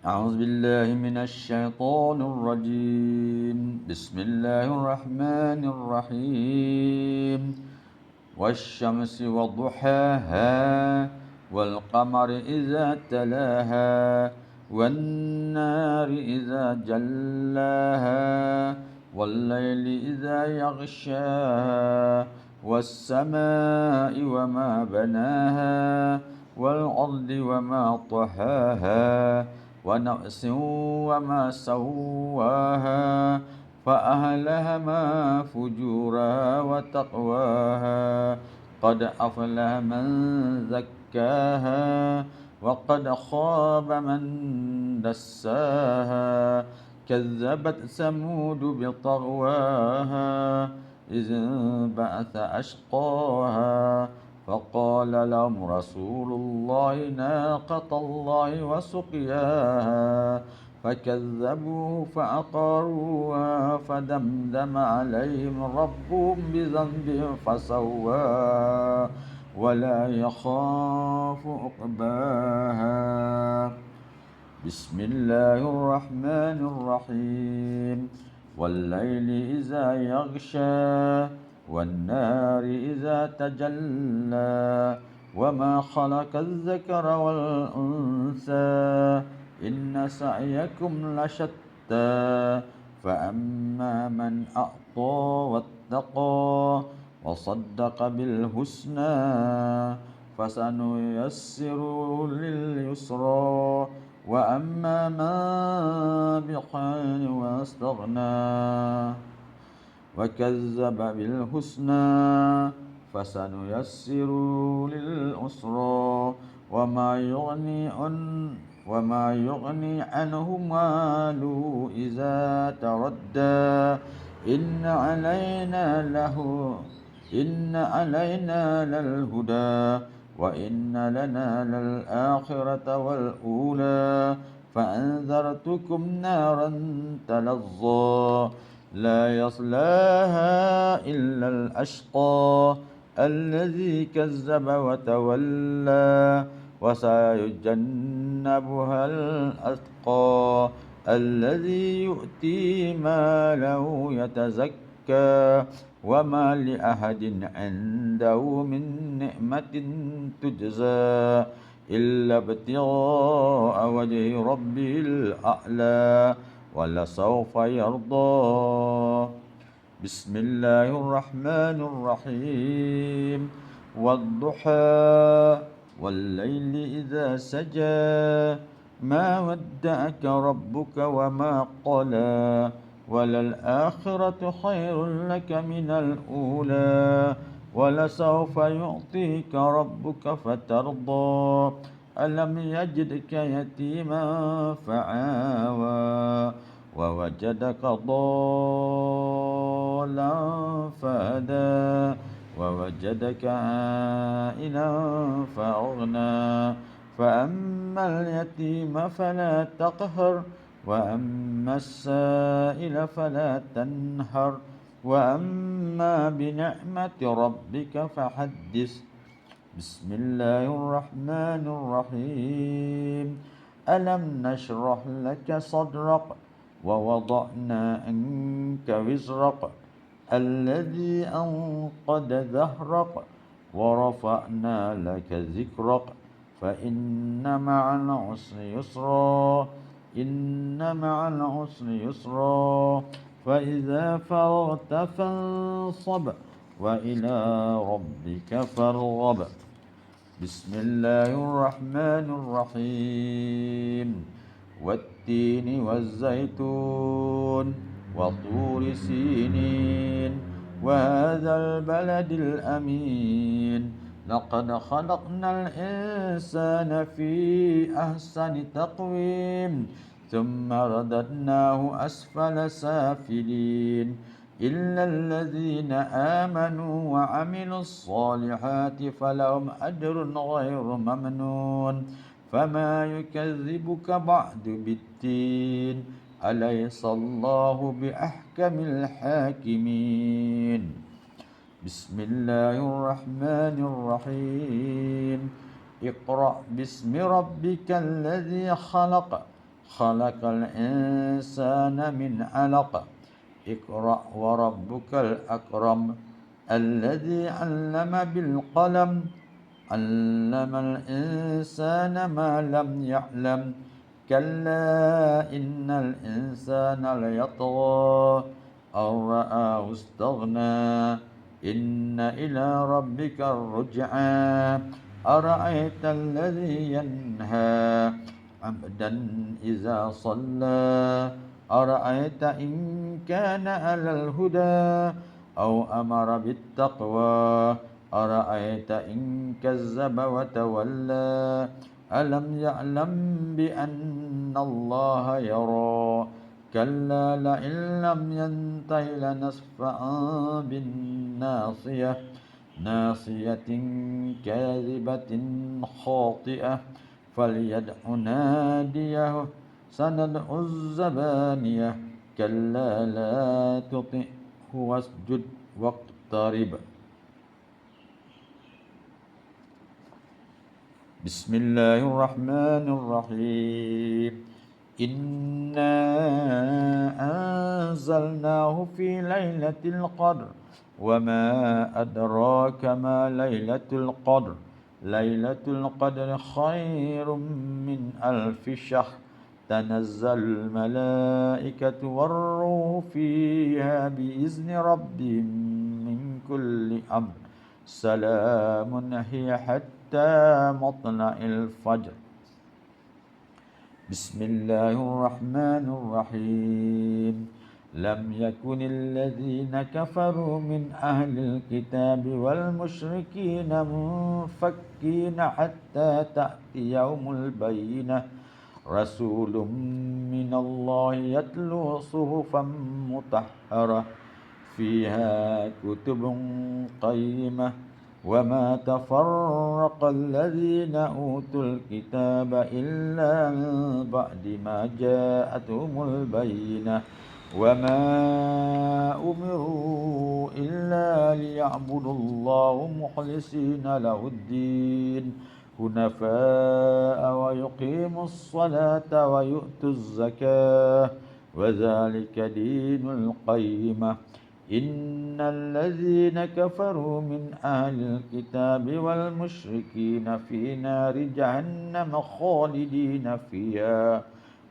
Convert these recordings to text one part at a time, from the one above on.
أعوذ بالله من الشيطان الرجيم. بسم الله الرحمن الرحيم. والشمس وضحاها والقمر إذا تلاها والنار إذا جلاها والليل إذا يغشاها والسماء وما بناها والأرض وما طحاها ونفس وما سواها فأهلهما فجورها وتقواها قد أفلح من زكاها وقد خاب من دساها كذبت ثمود بطغواها إذ انبعث أشقاها فقال لهم رسول الله ناقة الله وسقياها فكذبوه فعقروها فدمدم عليهم ربهم بذنبهم فسواها ولا يخاف عقباها. بسم الله الرحمن الرحيم. والليل إذا يغشى والنار إذا تجلى وما خلق الذكر والأنثى إن سعيكم لشتى فأما من أعطى واتقى وصدق بالحسنى فسنيسره لليسرى وأما من بخل واستغنى وكذب بالحسنى فسنيسره للعسرى وما يغني عنه ماله إذا تردى إن علينا للهدى وإن لنا للآخرة والأولى فأنذرتكم نارا تلظى لا يصلاها إلا الأشقى الذي كذب وتولى وسيجنبها الأتقى الذي يؤتي ماله يتزكى وما لأحد عنده من نعمة تجزى إلا ابتغاء وجه ربه الأعلى ولسوف يرضى. بسم الله الرحمن الرحيم. والضحى والليل إذا سجى ما ودعك ربك وما قلى وللآخرة خير لك من الأولى ولسوف يعطيك ربك فترضى ألم يجدك يتيما فآوى ووجدك ضالا فهدى ووجدك عائلا فأغنى فأما اليتيم فلا تقهر وأما السائل فلا تنهر وأما بنعمة ربك فحدث. بسم الله الرحمن الرحيم. ألم نشرح لك صدرك ووضعنا عنك وزرك الذي أنقض ظهرك ورفعنا لك ذكرك فإن مع العسر يسرا إن مع العسر يسرا فإذا فرغت فانصب وإلى ربك فارغب. بسم الله الرحمن الرحيم. والتين والزيتون وطور سينين وهذا البلد الأمين لقد خلقنا الإنسان في أحسن تقويم ثم رددناه أسفل سافلين إلا الذين آمنوا وعملوا الصالحات فلهم أجر غير ممنون فما يكذبك بعد بالدين أليس الله بأحكم الحاكمين. بسم الله الرحمن الرحيم. اقرأ باسم ربك الذي خلق خلق الإنسان من علق اقرأ وربك الأكرم الذي علم بالقلم علم الإنسان ما لم يعلم كلا إن الإنسان ليطغى أن رآه استغنى إن إلى ربك الرجعى أرأيت الذي ينهى عبدا إذا صلى أرأيت إن كان على الهدى أو أمر بالتقوى أرأيت إن كذب وتولى ألم يعلم بأن الله يرى كلا لئن لم ينته لنسفعا بالناصية ناصية كاذبة خاطئة فليدع ناديه سندع الزبانية كلا لا تطعه واسجد واقترب. بسم الله الرحمن الرحيم إنا أنزلناه في ليلة القدر وما أدراك ما ليلة القدر ليلة القدر خير من ألف شهر تنزل الملائكة والروح فيها بإذن ربهم من كل أمر سلام هي حتى مطلع الفجر. بسم الله الرحمن الرحيم لم يكن الذين كفروا من أهل الكتاب والمشركين منفكين حتى تأتي يوم البينة رسول من الله يتلو صحفا مطهرة فيها كتب قيمة وما تفرق الذين أوتوا الكتاب إلا من بعد ما جاءتهم البينة وما أمروا إلا ليعبدوا الله مخلصين له الدين حنفاء ويقيموا الصلاة ويؤتوا الزكاة وذلك دين القيمة إن الذين كفروا من أهل الكتاب والمشركين في نار جهنم خالدين فيها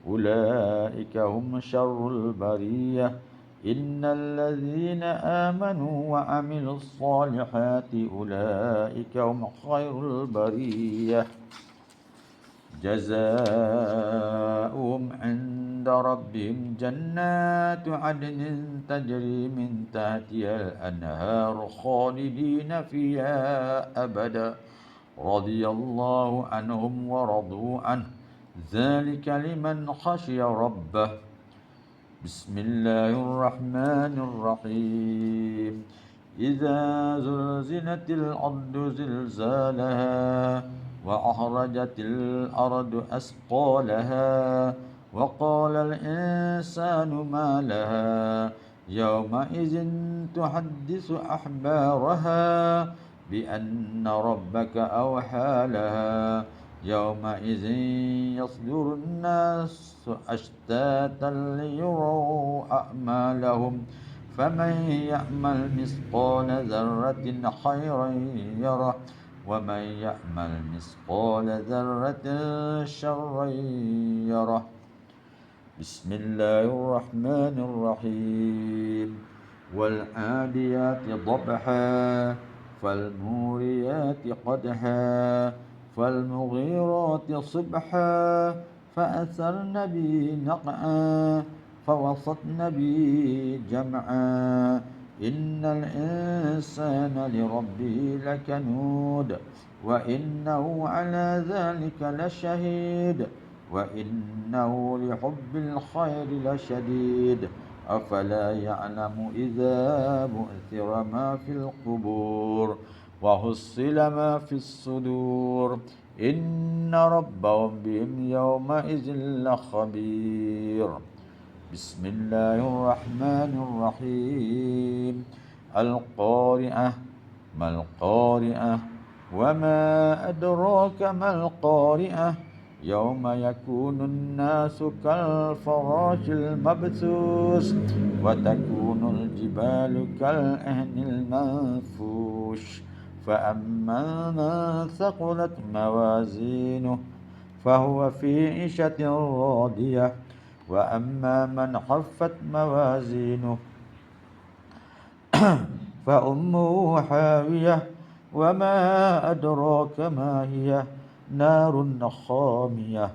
أولئك هم شر البرية إن الذين آمنوا وعملوا الصالحات أولئك هم خير البرية جزاؤهم عند ربهم جنات عدن تجري من تحتها الأنهار خالدين فيها أبدا رضي الله عنهم ورضوا عنه ذلك لمن خشي ربه. بسم الله الرحمن الرحيم إذا زلزلت الأرض زلزالها وأخرجت الأرض أثقالها وقال الإنسان ما لها يومئذ تحدث أخبارها بأن ربك أوحى لها يومئذ يصدر الناس أشتاتا ليروا أعمالهم فمن يعمل مثقال ذرة خيرا يره ومن يعمل مثقال ذرة شرا يره. بسم الله الرحمن الرحيم والعاديات ضبحا فالموريات قدحا فالمغيرات صبحا فأثرن به نقعا فوسطن به جمعا إن الإنسان لربه لكنود وإنه على ذلك لشهيد وإنه لحب الخير لشديد أفلا يعلم إذا بعثر ما في القبور وحصل ما في الصدور إن ربهم بهم يومئذ لخبير. بسم الله الرحمن الرحيم القارعة ما القارعة وما أدراك ما القارعة يوم يكون الناس كالفراش المبثوث وتكون الجبال كالعهن المنفوش فأما من ثقلت موازينه فهو في عيشة راضية وأما من خفت موازينه فأمه حاوية وما أدراك ما هي نار خامية